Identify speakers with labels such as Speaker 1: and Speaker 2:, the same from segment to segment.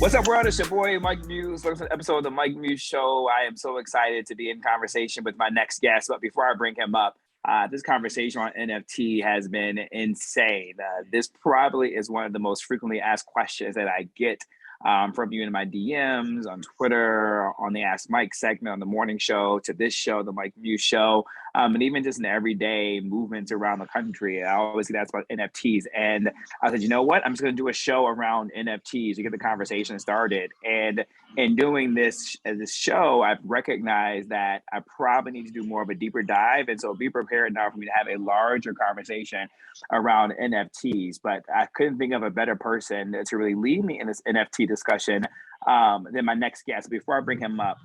Speaker 1: What's up, world? It's your boy, Mike Muse. Welcome to an episode of the Mike Muse Show. I am so excited to be in conversation with my next guest. But before I bring him up, this conversation on NFT has been insane. This probably is one of the most frequently asked questions that I get from you in my DMs, on Twitter, on the Ask Mike segment, on the morning show, to this show, the Mike Muse Show, and even just in everyday movements around the country. I always get asked about NFTs. And I said, you know what? I'm just going to do a show around NFTs to get the conversation started. And in doing this show, I've recognized that I probably need to do more of a deeper dive. And so be prepared now for me to have a larger conversation around NFTs. But I couldn't think of a better person to really lead me in this NFT discussion than my next guest. Before I bring him up,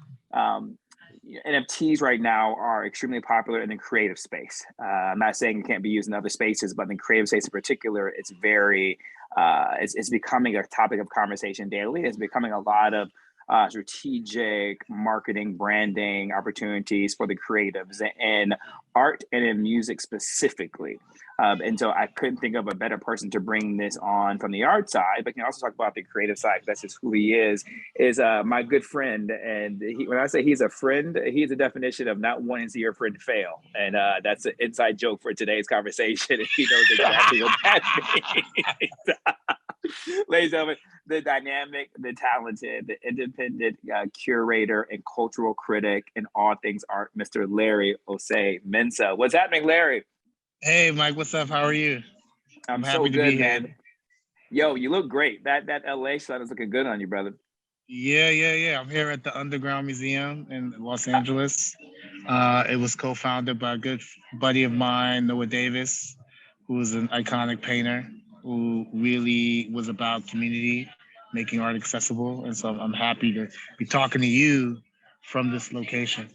Speaker 1: NFTs right now are extremely popular in the creative space. I'm not saying it can't be used in other spaces, but in the creative space in particular, it's very, it's becoming a topic of conversation daily. It's becoming a lot of strategic marketing, branding opportunities for the creatives in art and in music specifically. And so I couldn't think of a better person to bring this on from the art side, but can also talk about the creative side. That's just who he is my good friend. And when I say he's a friend, he's the definition of not wanting to see your friend fail. And that's an inside joke for today's conversation. And he knows exactly what that means. Ladies and gentlemen, the dynamic, the talented, the independent curator and cultural critic in all things art, Mr. Larry Ossei-Mensah. What's happening, Larry?
Speaker 2: Hey, Mike, what's up? How are you?
Speaker 1: I'm happy so good, man. Yo, you look great. That LA sun is looking good on you, brother.
Speaker 2: Yeah. I'm here at the Underground Museum in Los Angeles. It was co-founded by a good buddy of mine, Noah Davis, who's an iconic painter who really was about community, making art accessible. And so I'm happy to be talking to you from this location.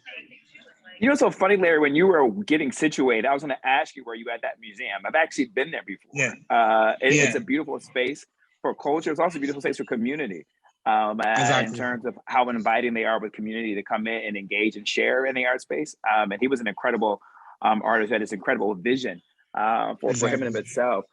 Speaker 1: You know, it's so funny, Larry, when you were getting situated, I was going to ask you where you at that museum. I've actually been there before.
Speaker 2: Yeah.
Speaker 1: It's a beautiful space for culture. It's also a beautiful space for community.
Speaker 2: Exactly.
Speaker 1: In terms of how inviting they are with community to come in and engage and share in the art space. And he was an incredible artist that has incredible vision for him in of itself.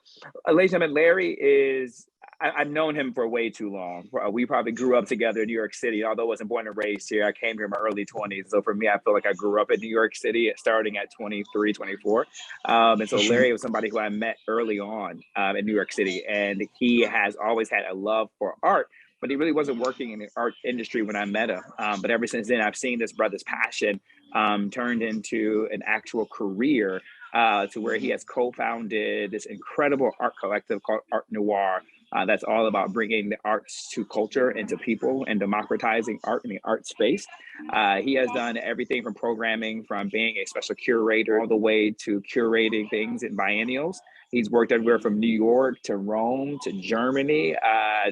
Speaker 1: Ladies and gentlemen, Larry is, I've known him for way too long. We probably grew up together in New York City, although I wasn't born and raised here. I came here in my early 20s. So for me, I feel like I grew up in New York City starting at 23, 24. And so Larry was somebody who I met early on in New York City. And he has always had a love for art, but he really wasn't working in the art industry when I met him. But ever since then, I've seen this brother's passion turned into an actual career to where he has co-founded this incredible art collective called Art Noir. That's all about bringing the arts to culture and to people and democratizing art in the art space. He has done everything from programming, from being a special curator, all the way to curating things in biennials. He's worked everywhere from New York to Rome to Germany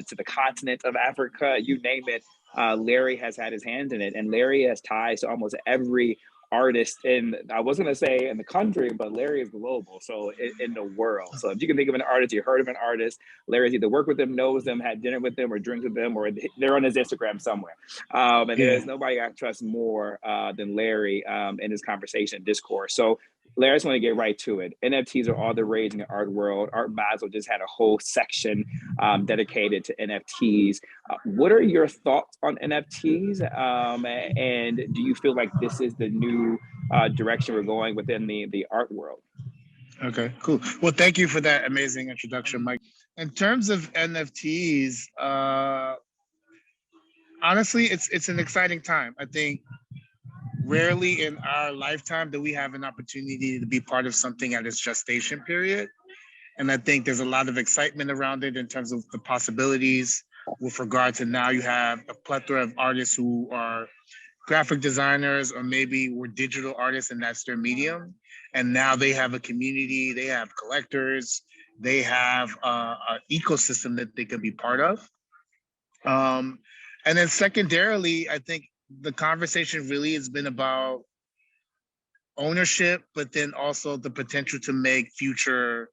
Speaker 1: to the continent of Africa, you name it. Larry has had his hands in it, and Larry has ties to almost every artist I was going to say in the country, but Larry is global, so in the world. So if you can think of an artist, you heard of an artist, Larry's either worked with them, knows them, had dinner with them, or drinks with them, or they're on his Instagram somewhere. There's nobody I trust more than Larry in this conversation discourse. So Larry, I just want to get right to it. NFTs are all the rage in the art world. Art Basel just had a whole section dedicated to NFTs. What are your thoughts on NFTs? And do you feel like this is the new direction we're going within the art world?
Speaker 2: Okay, cool. Well, thank you for that amazing introduction, Mike. In terms of NFTs, honestly, it's an exciting time. I think rarely in our lifetime do we have an opportunity to be part of something at its gestation period. And I think there's a lot of excitement around it in terms of the possibilities with regard to now you have a plethora of artists who are graphic designers or maybe were digital artists and that's their medium. And now they have a community, they have collectors, they have an ecosystem that they can be part of. And then secondarily, I think the conversation really has been about ownership, but then also the potential to make future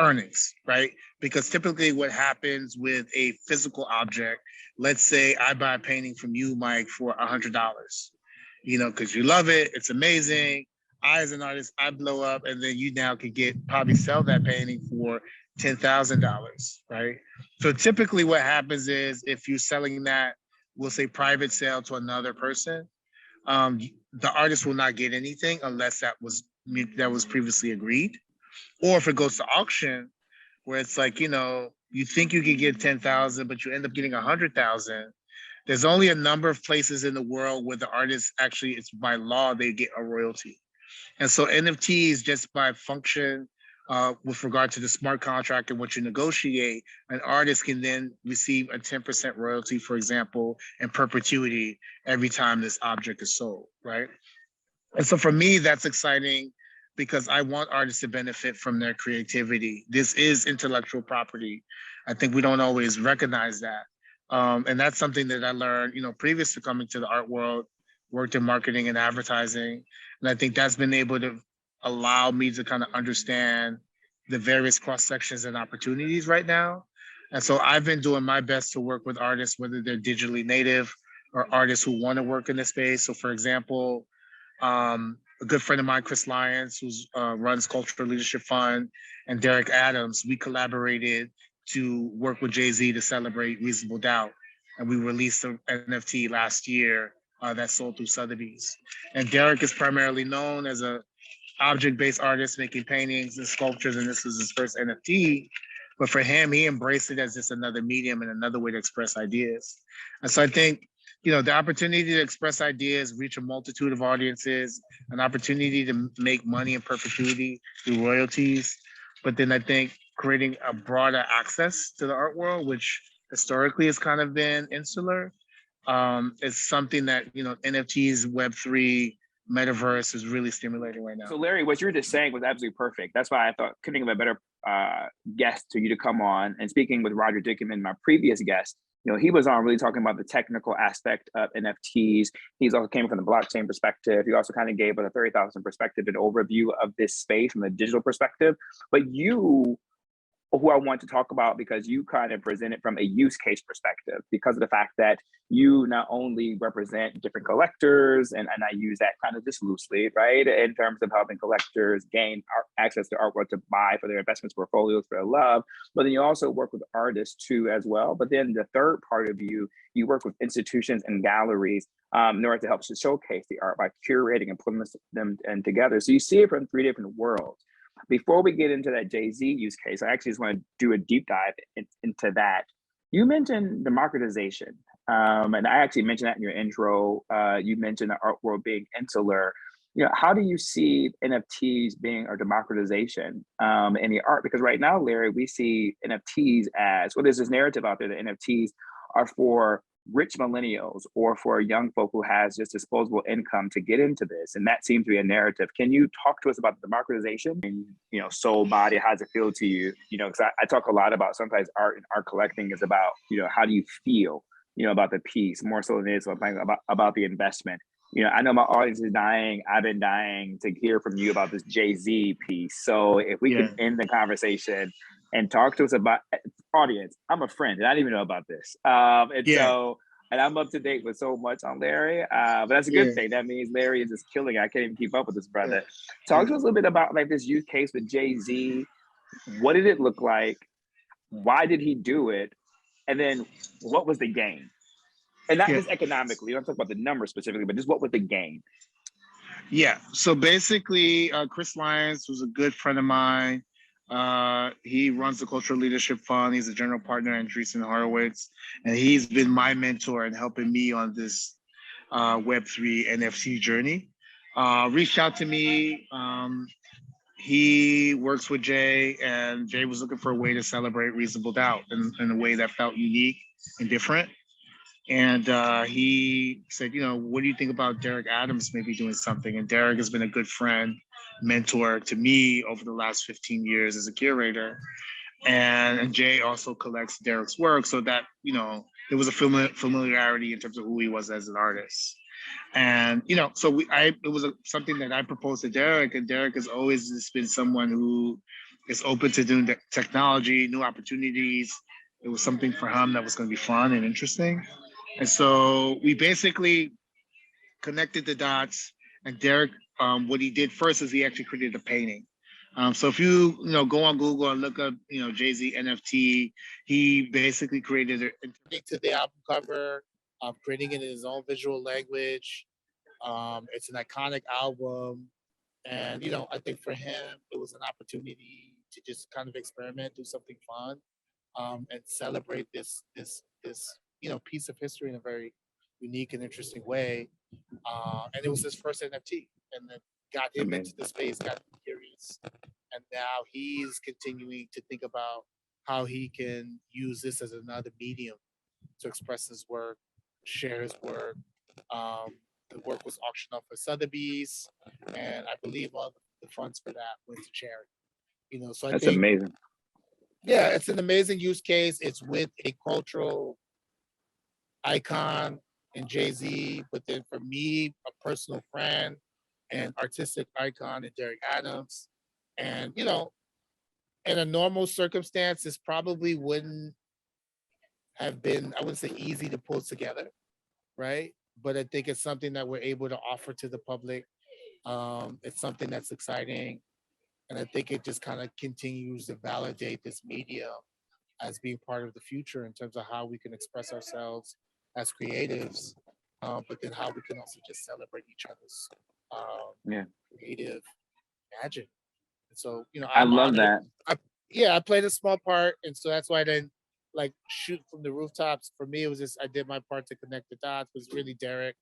Speaker 2: earnings, right? Because typically what happens with a physical object, let's say I buy a painting from you, Mike, for $100, you know, because you love it, it's amazing. I, as an artist, I blow up, and then you now could probably sell that painting for $10,000, right? So typically what happens is if you're selling that, we'll say private sale to another person, the artist will not get anything unless that was previously agreed. Or if it goes to auction, where it's like, you think you could get 10,000, but you end up getting 100,000. There's only a number of places in the world where the artist actually, it's by law, they get a royalty. And so NFTs, just by function, with regard to the smart contract and what you negotiate, an artist can then receive a 10% royalty, for example, in perpetuity every time this object is sold, right? And so for me, that's exciting because I want artists to benefit from their creativity. This is intellectual property. I think we don't always recognize that. And that's something that I learned, previous to coming to the art world, worked in marketing and advertising. And I think that's been able to allow me to kind of understand the various cross sections and opportunities right now. And so I've been doing my best to work with artists, whether they're digitally native or artists who want to work in the space. So for example, a good friend of mine, Chris Lyons, who runs Cultural Leadership Fund, and Derek Adams, we collaborated to work with Jay-Z to celebrate Reasonable Doubt. And we released an NFT last year that sold through Sotheby's. And Derek is primarily known as a object-based artist making paintings and sculptures, and this was his first NFT. But for him, he embraced it as just another medium and another way to express ideas. And so I think, the opportunity to express ideas, reach a multitude of audiences, an opportunity to make money in perpetuity through royalties, but then I think creating a broader access to the art world, which historically has kind of been insular, is something that, NFTs, Web3, metaverse is really stimulating right now.
Speaker 1: So Larry, what you were just saying was absolutely perfect. That's why I thought couldn't think of a better guest for you to come on. And speaking with Roger Dickerman, my previous guest, he was on really talking about the technical aspect of NFTs. He's also came from the blockchain perspective. He also kind of gave us a 30,000 perspective and overview of this space from the digital perspective. But you, who I want to talk about, because you kind of present it from a use case perspective, because of the fact that you not only represent different collectors, and I use that kind of just loosely, right, in terms of helping collectors gain access to artwork to buy for their investments portfolios for their love, but then you also work with artists too as well. But then the third part of you work with institutions and galleries in order to help to showcase the art by curating and putting them together. So you see it from three different worlds. Before we get into that Jay-Z use case, I actually just want to do a deep dive into that. You mentioned democratization, and I actually mentioned that in your intro. You mentioned the art world being insular. How do you see NFTs being a democratization in the art? Because right now, Larry, we see NFTs as, well, there's this narrative out there that NFTs are for rich millennials or for young folk who has just disposable income to get into this. And that seems to be a narrative. Can you talk to us about the democratization and, soul, body, how does it feel to you? Because I talk a lot about sometimes art and art collecting is about, how do you feel, about the piece more so than it is about the investment. I know my audience is dying. I've been dying to hear from you about this Jay-Z piece. So if we can end the conversation and talk to us about, audience, I'm a friend and I didn't even know about this. And I'm up to date with so much on Larry, but that's a good thing. That means Larry is just killing it. I can't even keep up with this brother. Talk to us a little bit about this use case with Jay-Z. What did it look like? Why did he do it? And then what was the gain? And not just economically, I'm talking about the numbers specifically, but just what was the gain?
Speaker 2: Yeah, so basically, Chris Lyons was a good friend of mine. He runs the Cultural Leadership Fund. He's a general partner in Andreessen Horowitz, and he's been my mentor in helping me on this Web3 NFT journey. Reached out to me. He works with Jay, and Jay was looking for a way to celebrate Reasonable Doubt in a way that felt unique and different. And he said, what do you think about Derek Adams maybe doing something? And Derek has been a good friend, mentor to me over the last 15 years as a curator. And Jay also collects Derek's work, so that, there was a familiarity in terms of who he was as an artist. And, so it was something that I proposed to Derek, and Derek has always just been someone who is open to doing technology, new opportunities. It was something for him that was going to be fun and interesting. And so we basically connected the dots, and Derek what he did first is he actually created a painting. So if you go on Google and look up Jay-Z NFT, he basically created it to the album cover, creating it in his own visual language. It's an iconic album, and I think for him it was an opportunity to just kind of experiment, do something fun, and celebrate this piece of history in a very unique and interesting way. And it was his first NFT, and it got him into the space, got him curious, and now he's continuing to think about how he can use this as another medium to express his work, share his work. The work was auctioned off for Sotheby's, and I believe all the funds for that went to charity. So
Speaker 1: That's amazing.
Speaker 2: Yeah, it's an amazing use case. It's with a cultural icon in Jay-Z, but then for me, a personal friend and artistic icon in Derek Adams. And, in a normal circumstance, this probably wouldn't have been, I wouldn't say easy to pull together, right? But I think it's something that we're able to offer to the public. It's something that's exciting. And I think it just kind of continues to validate this media as being part of the future in terms of how we can express ourselves as creatives, but then how we can also just celebrate each other's creative magic. And so,
Speaker 1: I love that.
Speaker 2: I played a small part, and so that's why I didn't shoot from the rooftops. For me, it was just I did my part to connect the dots. It was really Derek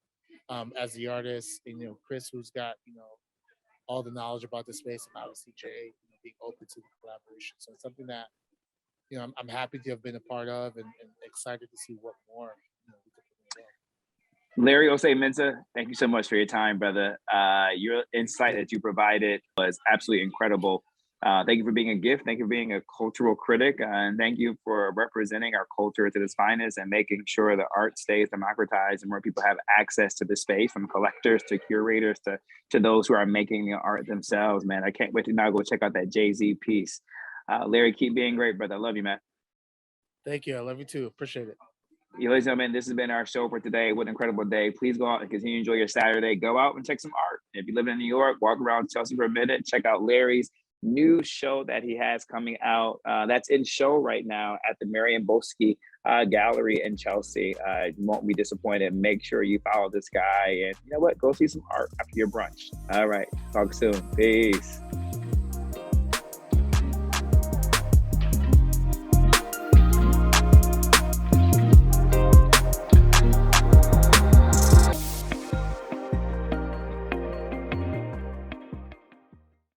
Speaker 2: as the artist, and Chris, who's got all the knowledge about the space, and obviously Jay being open to the collaboration. So it's something that I'm happy to have been a part of, and excited to see what more we can put in.
Speaker 1: Larry Ossei-Mensah, thank you so much for your time, brother. Your insight that you provided was absolutely incredible. Thank you for being a gift. Thank you for being a cultural critic. And thank you for representing our culture to its finest and making sure that art stays democratized and more people have access to the space, from collectors to curators to those who are making the art themselves, man. I can't wait to now go check out that Jay-Z piece. Larry, keep being great, brother. I love you, man.
Speaker 2: Thank you. I love you too. Appreciate it.
Speaker 1: Ladies and gentlemen, this has been our show for today. What an incredible day. Please go out and continue to enjoy your Saturday. Go out and check some art. If you live in New York, walk around Chelsea for a minute. Check out Larry's new show that he has coming out. That's in show right now at the Marion Bosky Gallery in Chelsea. You won't be disappointed. Make sure you follow this guy. And you know what? Go see some art after your brunch. All right. Talk soon. Peace.